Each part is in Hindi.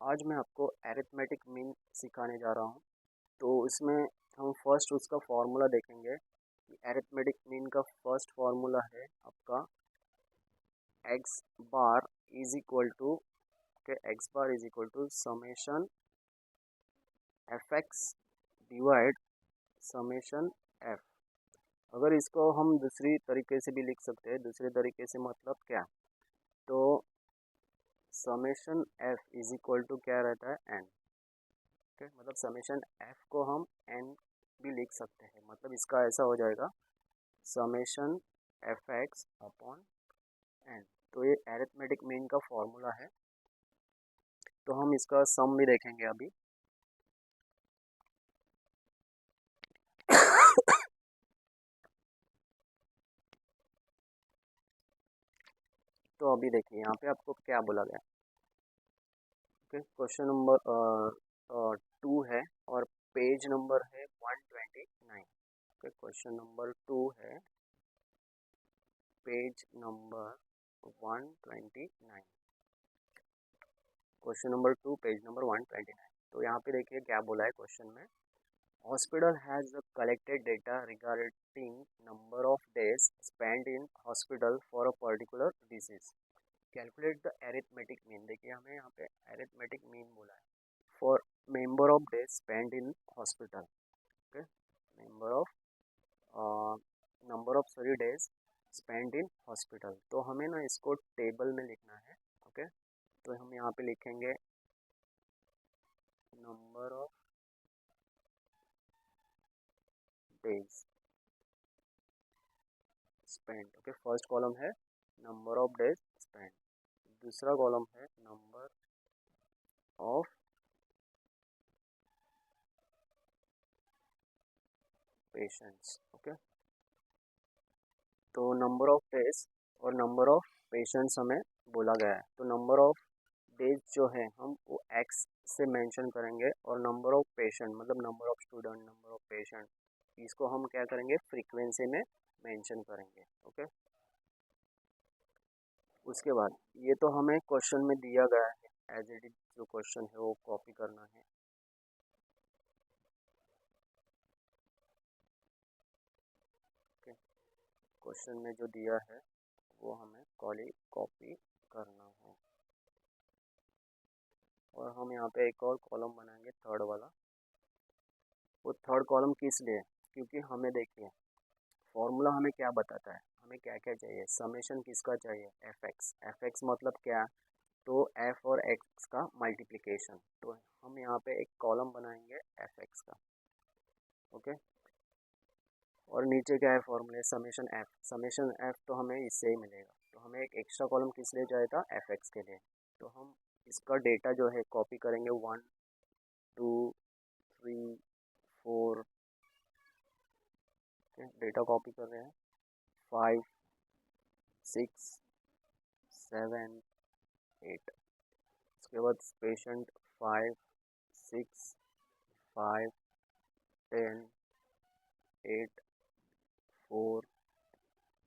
आज मैं आपको अरिथमेटिक मीन सिखाने जा रहा हूँ। तो इसमें हम फर्स्ट उसका फॉर्मूला देखेंगे कि अरिथमेटिक मीन का फर्स्ट फॉर्मूला है आपका X bar is equal to summation F X divide summation F. अगर इसको हम दूसरी तरीके से भी लिख सकते हैं, दूसरे तरीके से मतलब क्या, तो summation F is equal to क्या रहता है एन। ओके, मतलब समेशन एफ को हम एन भी लिख सकते हैं। मतलब इसका ऐसा हो जाएगा summation F X upon N. तो ये एरिथमेटिक मीन का फॉर्मूला है। तो हम इसका सम भी देखेंगे अभी। तो अभी देखिए यहाँ पे आपको क्या बोला गया। ओके, क्वेश्चन नंबर 2 है और पेज नंबर है 129। ओके, क्वेश्चन नंबर 2 है, page number 129। Question number 2 page number 129। तो यहाँ पे देखिए क्या बोला है क्वेश्चन में। Hospital has collected data regarding number of days spend in hospital for a particular disease. Calculate the arithmetic mean. देखिए हमें यहाँ पे एरिथमेटिक मीन बोला है for member of days spend in hospital. Okay, number of sorry days spend in hospital. तो हमें ना इसको टेबल में लिखना है। ओके, तो हम यहाँ पे लिखेंगे number of days spend. Okay, first column है नंबर ऑफ डेज स्पेंड, दूसरा कॉलम है नंबर ऑफ पेशेंट्स। ओके, तो नंबर ऑफ डेज और नंबर ऑफ पेशेंट्स हमें बोला गया है। तो नंबर ऑफ डेज जो है हम वो एक्स से मेंशन करेंगे और नंबर ऑफ पेशेंट मतलब number of student, number of patient, इसको हम क्या करेंगे फ्रीक्वेंसी में मेंशन करेंगे। ओके, उसके बाद ये तो हमें क्वेश्चन में दिया गया है, एज इट इज जो क्वेश्चन है वो कॉपी करना है। ओके, क्वेश्चन में जो दिया है वो हमें कॉपी करना है। और हम यहाँ पे एक और कॉलम बनाएंगे, थर्ड वाला। वो थर्ड कॉलम किस लिए, क्योंकि हमें देखिए फॉर्मूला हमें क्या बताता है, हमें क्या क्या चाहिए। समेशन किसका चाहिए, एफ एक्स। एफ एक्स मतलब क्या, तो एफ और एक्स का मल्टीप्लिकेशन। तो हम यहाँ पे एक कॉलम बनाएंगे एफ एक्स का। ओके, और नीचे क्या है फॉर्मूले, समेशन एफ। समेशन एफ तो हमें इससे ही मिलेगा। तो हमें एक एक्स्ट्रा कॉलम किस लिए जाएगा, एफ एक्स के लिए। तो हम इसका डेटा जो है कॉपी करेंगे 1 2 3 4। डेटा कॉपी कर रहे हैं 5 6 7 8। उसके बाद पेशेंट 5 6 5 10 8 4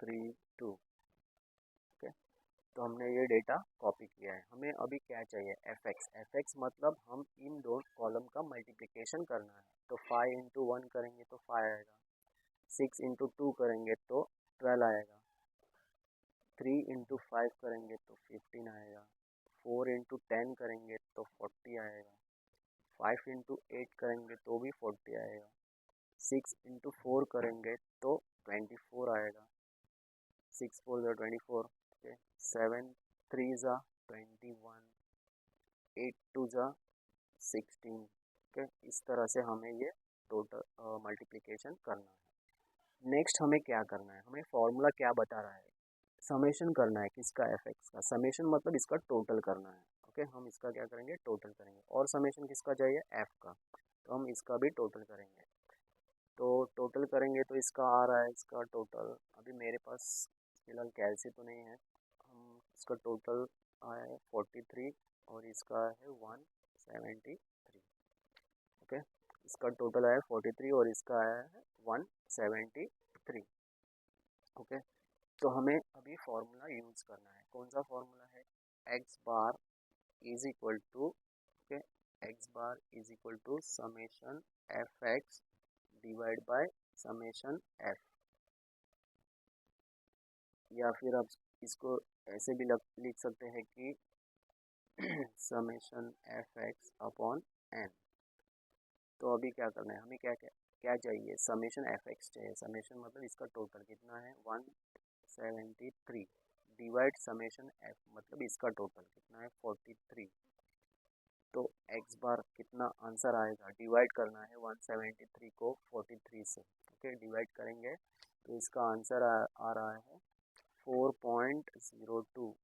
3 2। ओके, तो हमने ये डेटा कॉपी किया है। हमें अभी क्या चाहिए, एफ एक्स। एफ एक्स मतलब हम इन दो कॉलम का मल्टीप्लिकेशन करना है। तो 5 × 1 करेंगे तो 5 आएगा, 6 × 2 करेंगे तो 12 आएगा, 3 × 5 करेंगे तो 15 आएगा, 4 × 10 करेंगे तो 40 आएगा, 5 × 8 करेंगे तो भी 40 आएगा, 6 × 4 करेंगे तो 24 आएगा, 6 4 = 24। ओके, 7 3 ज़ा 21, 8 2 ज़ा 16। ओके, इस तरह से हमें ये टोटल मल्टीप्लिकेशन करना है। नेक्स्ट हमें क्या करना है, हमें फॉर्मूला क्या बता रहा है, समेशन करना है किसका, एफ एक्स का। समेशन मतलब इसका टोटल करना है। ओके, हम इसका क्या करेंगे, टोटल करेंगे। और समेशन किसका चाहिए, एफ का। तो हम इसका भी टोटल करेंगे। तो टोटल करेंगे तो इसका आ रहा है, इसका टोटल अभी मेरे पास फिलहाल कैलसी तो नहीं है। हम इसका टोटल आया है 43 और इसका है 173। ओके, इसका टोटल आया है 43 और इसका आया है 173। ओके, तो हमें अभी फॉर्मूला यूज़ करना है। कौन सा फॉर्मूला है, X bar is equal to X bar is equal to summation F X divide by summation F, या फिर आप इसको ऐसे भी लिख सकते हैं कि summation F X upon N. तो अभी क्या करना है, हमें क्या क्या क्या चाहिए, समेशन एफ एक्स चाहिए। समेशन मतलब इसका टोटल कितना है 173 डिवाइड समेशन एफ मतलब इसका टोटल कितना है 43। तो एक्स बार कितना आंसर आएगा, डिवाइड करना है 173 को 43 से। ओके, डिवाइड करेंगे तो इसका आंसर आ रहा है 4.02।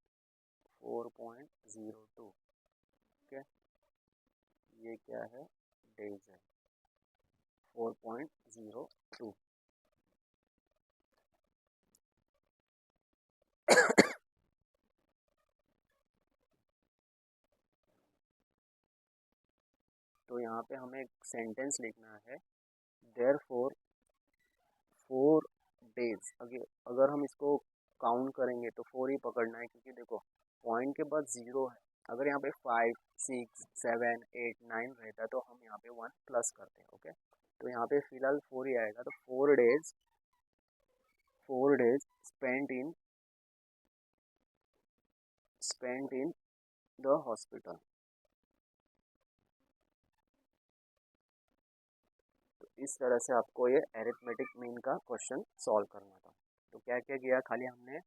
4.02। ओके, ये क्या है, डेज है 4.02। तो यहाँ पे हमें एक सेंटेंस लिखना है, देयरफॉर 4 डेज। अगर हम इसको काउंट करेंगे तो 4 ही पकड़ना है, क्योंकि देखो पॉइंट के बाद 0 है। अगर यहाँ पे 5, 6, 7, 8, 9 रहता तो हम यहाँ पे 1 प्लस करते हैं। ओके, तो यहाँ पे फिलहाल 4 ही आएगा। तो 4 days spent in the hospital. तो इस तरह से आपको ये अरिथमेटिक मीन का क्वेश्चन सॉल्व करना था। तो क्या क्या किया, खाली हमने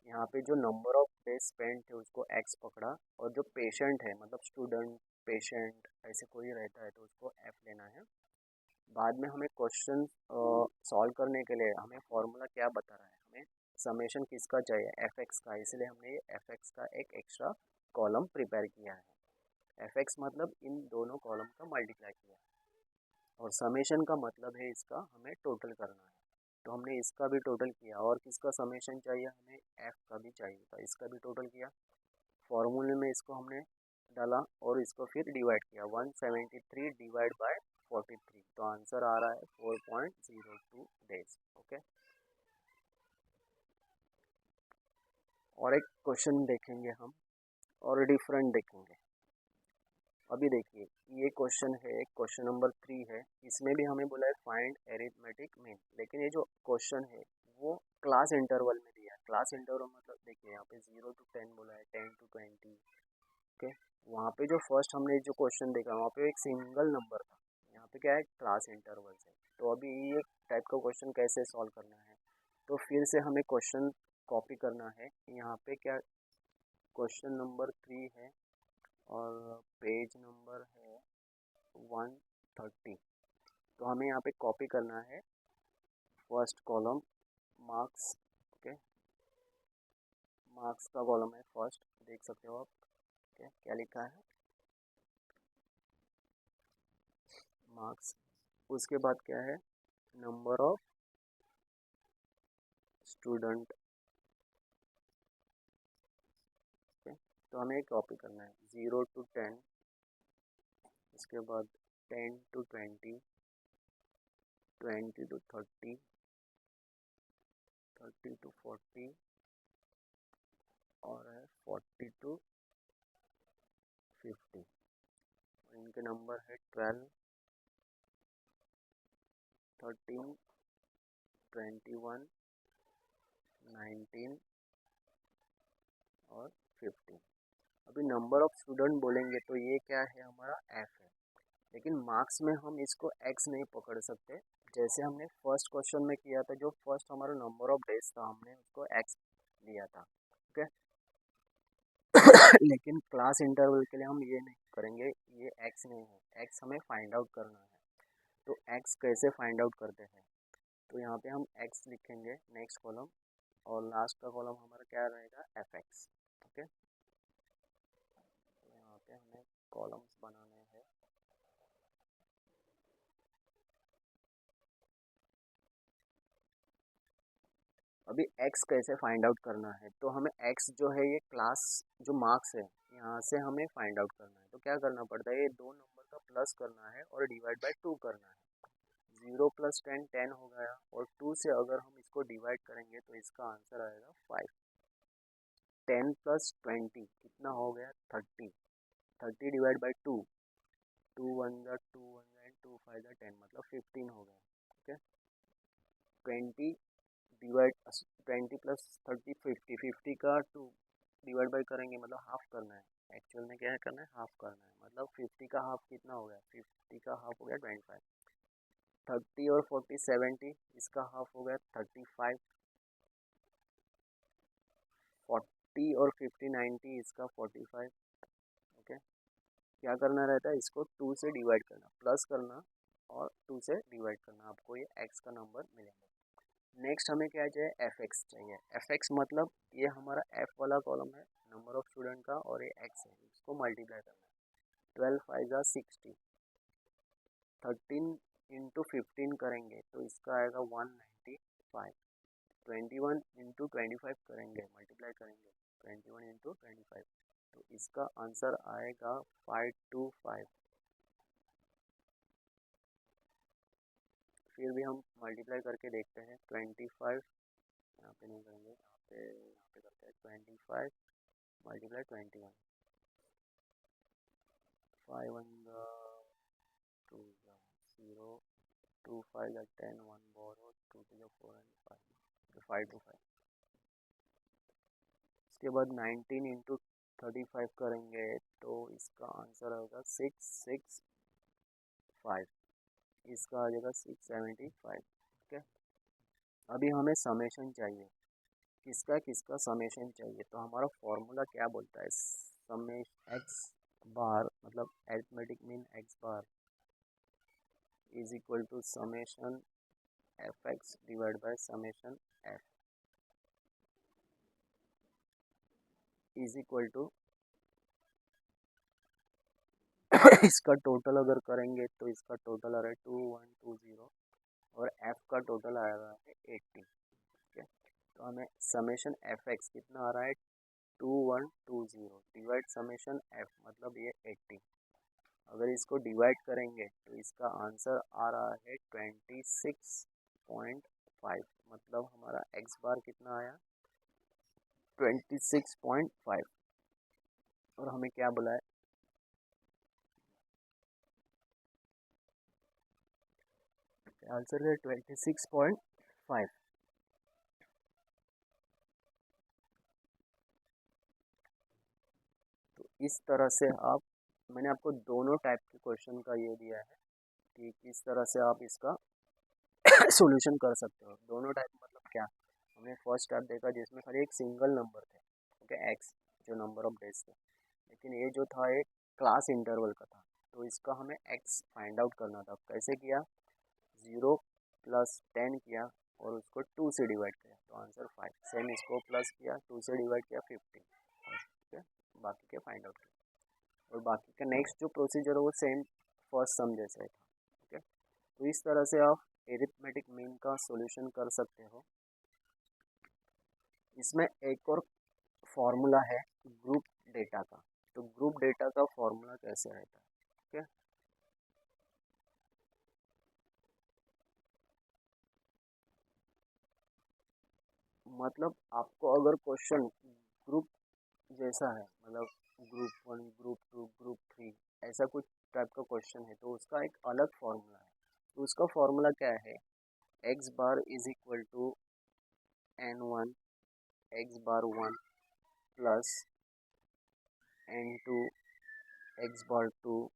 यहाँ पे जो नंबर ऑफ डेज स्पेंड थे उसको एक्स पकड़ा, और जो पेशेंट है मतलब स्टूडेंट, पेशेंट ऐसे कोई रहता है तो उसको एफ लेना है। बाद में हमें क्वेश्चन सॉल्व करने के लिए हमें फॉर्मूला क्या बता रहा है, हमें समेशन किसका चाहिए, एफ एक्स का, इसलिए हमने ये एफ एक्स का एक एक्स्ट्रा कॉलम प्रिपेयर किया है। एफ एक्स मतलब इन दोनों कॉलम का मल्टीप्लाई किया है, और समेशन का मतलब है इसका हमें टोटल करना है। तो हमने इसका भी टोटल किया, और किसका समेशन चाहिए, हमें एफ का भी चाहिए था, इसका भी टोटल किया। फॉर्मूले में इसको हमने डाला और इसको फिर डिवाइड किया, 173 डिवाइड बाय 43, तो आंसर आ रहा है 4.02 डेज। ओके, और एक क्वेश्चन देखेंगे हम, और डिफरेंट देखेंगे। अभी देखिए, ये क्वेश्चन है, क्वेश्चन नंबर 3 है। इसमें भी हमें बोला है फाइंड एरिथमेटिक मीन, लेकिन ये जो क्वेश्चन है वो क्लास इंटरवल में दिया है। क्लास इंटरवल मतलब देखिए यहाँ पे 0 to 10 बोला है, 10 to 20। ओके, वहाँ पे जो फर्स्ट हमने जो क्वेश्चन देखा वहाँ पे एक सिंगल नंबर था, यहाँ पे क्या है क्लास इंटरवल है। तो अभी ये टाइप का क्वेश्चन कैसे सॉल्व करना है, तो फिर से हमें क्वेश्चन कॉपी करना है। यहाँ पे क्या क्वेश्चन नंबर 3 है और पेज नंबर है 130। तो हमें यहाँ पे कॉपी करना है first column marks. Okay, marks का कॉलम है फर्स्ट, देख सकते हो आप। ओके, क्या लिखा है मार्क्स। उसके बाद क्या है नंबर ऑफ स्टूडेंट। ओके, तो हमें कॉपी करना है 0 to 10, इसके बाद 10 to 20, 20 to 30, 30 to 40, और है 40 to 50। इनके नंबर है 12, 13, 21, 19 और 15। अभी नंबर ऑफ स्टूडेंट बोलेंगे तो ये क्या है हमारा एफ है, लेकिन मार्क्स में हम इसको एक्स नहीं पकड़ सकते, जैसे हमने फर्स्ट क्वेश्चन में किया था। जो फर्स्ट हमारा नंबर ऑफ डेज था हमने उसको एक्स लिया था। ओके, लेकिन क्लास इंटरवल के लिए हम ये नहीं करेंगे, ये एक्स नहीं है, एक्स हमें फाइंड आउट करना है। तो एक्स कैसे फाइंड आउट करते हैं, तो यहाँ पे हम एक्स लिखेंगे नेक्स्ट कॉलम, और लास्ट का कॉलम हमारा क्या रहेगा एफ एक्स। ओके, तो यहाँ पे हमें कॉलम्स बनाने हैं। अभी x कैसे फाइंड आउट करना है, तो हमें x जो है ये क्लास जो मार्क्स है यहाँ से हमें फाइंड आउट करना है। तो क्या करना पड़ता है, ये दो नंबर का प्लस करना है और डिवाइड बाय 2 करना है। 0 + 10 10 हो गया, और 2 से अगर हम इसको डिवाइड करेंगे तो इसका आंसर आएगा 5। 10 + 20 कितना हो गया 30, 30 डिवाइड बाई 2, 2 1 एंड 2 5 10, मतलब 15 हो गया। ओके, 20 डिवाइड 20 प्लस 30 50, 50 का 2 डिवाइड बाई करेंगे मतलब हाफ करना है। एक्चुअल में क्या है करना है, हाफ करना है, मतलब 50 का हाफ कितना हो गया, 50 का हाफ हो गया 25। 30 और 40 70, इसका हाफ हो गया 35। 40 और 50 90, इसका 45। ओके, क्या करना रहता है, इसको 2 से डिवाइड करना, प्लस करना और 2 से डिवाइड करना, आपको ये x का नंबर मिलेगा। नेक्स्ट हमें क्या चाहिए, एफ एक्स चाहिए। एफ एक्स मतलब ये हमारा एफ वाला कॉलम है नंबर ऑफ स्टूडेंट का, और ये एक्स है, इसको मल्टीप्लाई करना है। 12 5 जा 60, 13 इंटू 15 करेंगे तो इसका आएगा 195। 21 इंटू 25 करेंगे, मल्टीप्लाई करेंगे 21 इंटू 25, तो इसका आंसर आएगा 525। फिर भी हम मल्टीप्लाई करके देखते हैं। 25 यहाँ पे नहीं करेंगे, यहाँ पे करते हैं 25 multiply 21। 5 1 2 0, 2 5 10, 1 borrow, 2 to 4 and 5, 5 to 5। इसके बाद 19 इंटू 35 करेंगे तो इसका आंसर आएगा 665, इसका आ जाएगा 675। ठीक है, अभी हमें समेशन चाहिए, किसका किसका समेशन चाहिए, तो हमारा फॉर्मूला क्या बोलता है, समेश एक्स बार मतलब arithmetic mean X bar is equal to summation F X divide by summation F is equal to इसका टोटल अगर करेंगे तो इसका टोटल आ रहा है 2120 और एफ का टोटल आ रहा है 80। ठीक है, तो हमें समेशन एफ एक्स कितना आ रहा है 2120 डिवाइड समेशन एफ मतलब ये 80। अगर इसको डिवाइड करेंगे तो इसका आंसर आ रहा है 26.5, मतलब हमारा एक्स बार कितना आया 26.5। और हमें क्या बोला है, आंसर है 26.5। तो इस तरह से आप, मैंने आपको दोनों टाइप के क्वेश्चन का ये दिया है कि किस तरह से आप इसका सॉल्यूशन कर सकते हो। दोनों टाइप मतलब क्या, हमने फर्स्ट टाइप देखा जिसमें खाली एक सिंगल नंबर थे, ओके एक्स, जो नंबर ऑफ डेज थे, लेकिन ये जो था एक क्लास इंटरवल का था, तो इसका हमें एक्स फाइंड आउट करना था। कैसे किया, 0 प्लस 10 किया और उसको 2 से डिवाइड किया तो आंसर 5। सेम इसको प्लस किया, 2 से डिवाइड किया 15, और बाकी के फाइंड आउट किया। और बाकी का नेक्स्ट जो प्रोसीजर है वो सेम फर्स्ट सम जैसा ही था। ओके, तो इस तरह से आप एरिथमेटिक मीन का सॉल्यूशन कर सकते हो। इसमें एक और फॉर्मूला है ग्रुप डेटा का, तो ग्रुप डेटा का फॉर्मूला कैसे रहता है, ठीक है। मतलब आपको अगर क्वेश्चन ग्रुप जैसा है, मतलब ग्रुप 1 ग्रुप 2 ग्रुप 3 ऐसा कुछ टाइप का क्वेश्चन है, तो उसका एक अलग फॉर्मूला है। तो उसका फॉर्मूला क्या है, X bar is equal to n1 X bar 1 plus n2 X bar 2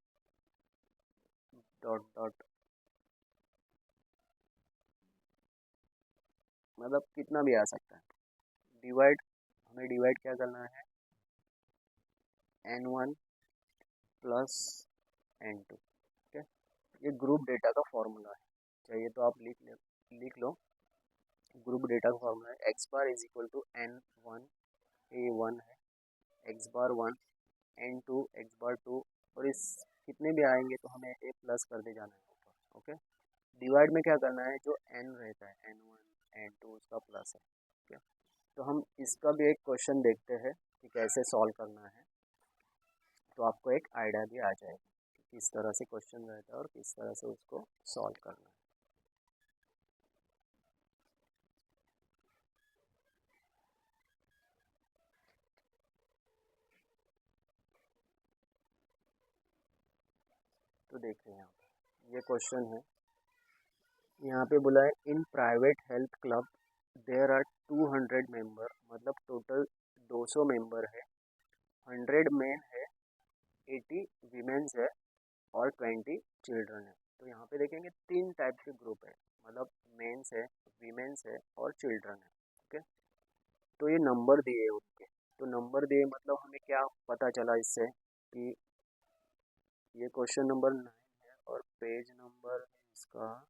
dot dot, मतलब कितना भी आ सकता है। डिवाइड, हमें डिवाइड क्या करना है, n1 प्लस n2। ठीक है, ये ग्रुप डेटा का फॉर्मूला है, चाहिए तो आप लिख लो। ग्रुप डेटा का फॉर्मूला है X bar is equal to n1 a1 है, X bar 1 n2 X bar 2, और इस कितने भी आएंगे तो हमें ए प्लस कर दे जाना है ऊपर। ओके, डिवाइड में क्या करना है, जो n रहता है n1 n2 उसका प्लस है। ठीक है, तो हम इसका भी एक क्वेश्चन देखते हैं कि कैसे सॉल्व करना है, तो आपको एक आइडिया भी आ जाएगा कि किस तरह से क्वेश्चन रहता है और किस तरह से उसको सॉल्व करना है। तो देखिए यहाँ पे ये क्वेश्चन है, यहाँ पे बोला है in private health club there are 200 member, मतलब टोटल 200 मेंबर है, 100 मेन है, 80 वीमेंस है और 20 चिल्ड्रन है। तो यहाँ पे देखेंगे तीन टाइप के ग्रुप है, मतलब मेंस है, वीमेंस है और चिल्ड्रन है। ओके, तो ये नंबर दिए उनके, तो नंबर दिए मतलब हमें क्या पता चला इससे कि ये क्वेश्चन नंबर 9 है और पेज नंबर है इसका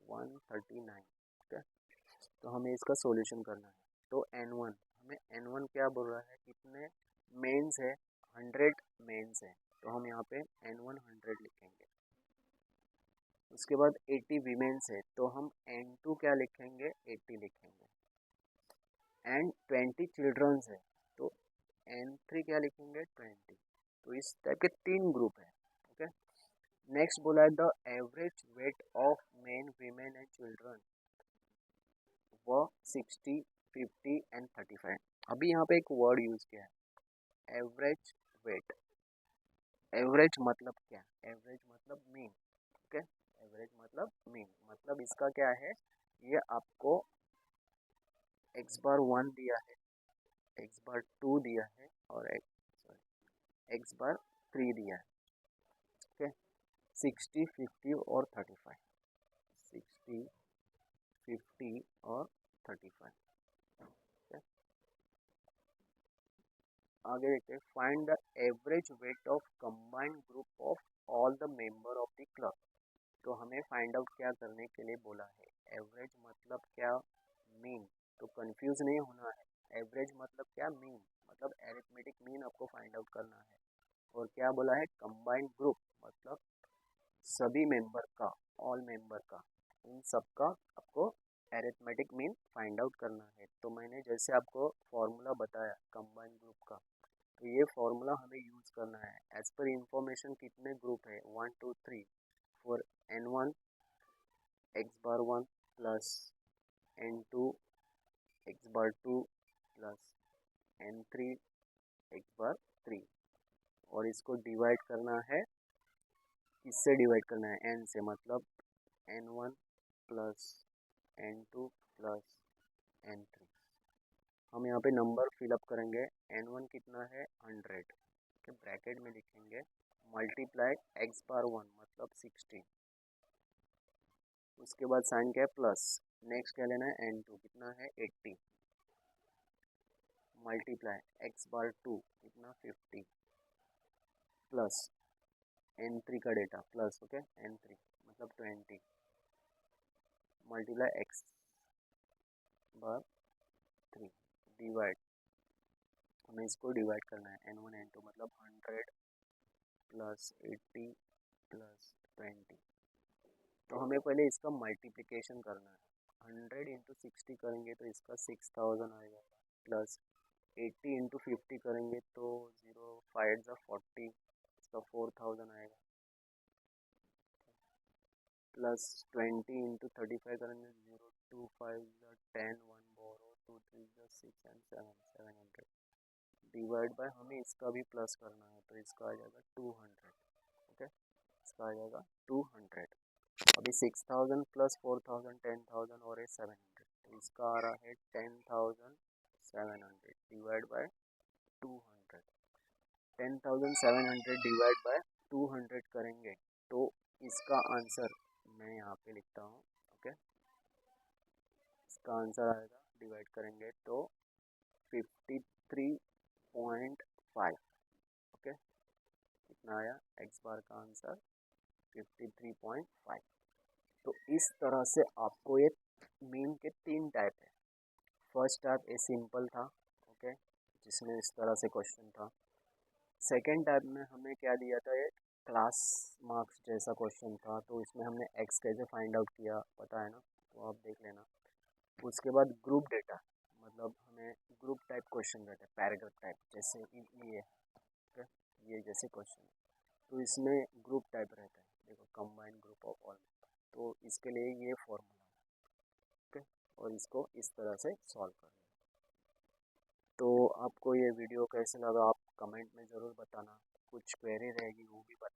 139। ठीक है, तो हमें इसका सॉल्यूशन करना है। तो N1 हमें N1 क्या बोल रहा है, कितने मेंस है, 100 मेंस है, तो हम यहाँ पे N1 100 लिखेंगे। उसके बाद 80 वीमेंस है, तो हम N2 क्या लिखेंगे, 80 लिखेंगे। एंड 20 चिल्ड्रंस है, तो N3 क्या लिखेंगे, 20। तो इस टाइप के तीन ग्रुप है। ओके, नेक्स्ट बोला है the average weight of main women and children वो 60, 50 एंड 35। अभी यहाँ पे एक वर्ड यूज किया है, एवरेज वेट। एवरेज मतलब क्या, एवरेज मतलब मीन। ओके, एवरेज मतलब मीन, मतलब इसका क्या है, ये आपको x बार 1 दिया है, x बार 2 दिया है और x बार 3 दिया है। ओके, 60, 50 और 35, 60, 50 और 35। आगे देखते हैं, find the average weight of combined group of all the member of the club. तो हमें फाइंड आउट क्या करने के लिए बोला है, एवरेज मतलब क्या, मीन। तो कंफ्यूज नहीं होना है, एवरेज मतलब क्या, मीन, मतलब एरिथमेटिक मीन आपको फाइंड आउट करना है। और क्या बोला है, कंबाइंड ग्रुप मतलब सभी मेंबर का, ऑल मेंबर का, इन सब का आपको एरिथमेटिक मीन फाइंड आउट करना है। तो मैंने जैसे आपको फॉर्मूला बताया कंबाइंड ग्रुप का, तो ये फॉर्मूला हमें यूज़ करना है। एज पर इंफॉर्मेशन कितने ग्रुप है, 1 2 3, for N1 x bar 1 plus N2 x bar 2 plus N3 x बार 3, और इसको डिवाइड करना है, किससे डिवाइड करना है, n से, मतलब N1 plus N2 plus N3। हम यहाँ पे नंबर फिलअप करेंगे, N1 कितना है, 100 के ब्रैकेट में लिखेंगे, मल्टीप्लाई x बार 1 मतलब 16, उसके बाद साइन क्या है, प्लस, नेक्स्ट क्या लेना है, N2 कितना है, 80, मल्टीप्लाई x बार 2 कितना 50, प्लस N3 का डेटा प्लस, ओके, N3 मतलब 20, मल्टीप्लाई x बार 3, डिवाइड, हमें इसको डिवाइड करना है, N1 N2 मतलब 100 प्लस 80 प्लस 20। तो हमें पहले इसका मल्टीप्लिकेशन करना है, 100 इंटू 60 करेंगे तो इसका 6000 आएगा, प्लस 80 इंटू 50 करेंगे तो 0 5 ज़ा 40, इसका 4000 आएगा, प्लस 20 इंटू 35 करेंगे 0 2 5 ज़ा 10, 1 बोरो 2 3 ज़ा 6 एंड 7 700, डिवाइड बाय, हमें इसका भी प्लस करना है तो इसका आ जाएगा 200। ओके, इसका आ जाएगा 200। अभी 6000 प्लस 4000 10,000 और ये 700, तो इसका आ रहा है 10,700 डिवाइड बाय 200। 10,700 डिवाइड बाय 200 करेंगे तो इसका आंसर मैं यहाँ पे लिखता हूँ। ओके, इसका आंसर आएगा, डिवाइड करेंगे तो 53.5। ओके, कितना आया, एक्स बार का आंसर 53.5। तो इस तरह से आपको ये मीन के तीन टाइप है। फर्स्ट टाइप ए सिंपल था, ओके, जिसमें इस तरह से क्वेश्चन था। सेकंड टाइप में हमें क्या दिया था, ये क्लास मार्क्स जैसा क्वेश्चन था, तो इसमें हमने एक्स कैसे फाइंड आउट किया पता है ना, तो आप देख लेना। उसके बाद ग्रुप डेटा, मतलब हमें ग्रुप टाइप क्वेश्चन रहते हैं, पैराग्राफ टाइप, जैसे ये okay? ये जैसे क्वेश्चन, तो इसमें ग्रुप टाइप रहता है, देखो कंबाइंड ग्रुप ऑफ ऑल, तो इसके लिए ये फॉर्मूला है। ओके, और इसको इस तरह से सॉल्व करना है। तो आपको ये वीडियो कैसे लगा आप कमेंट में ज़रूर बताना, कुछ क्वेरी रहेगी वो भी बताना।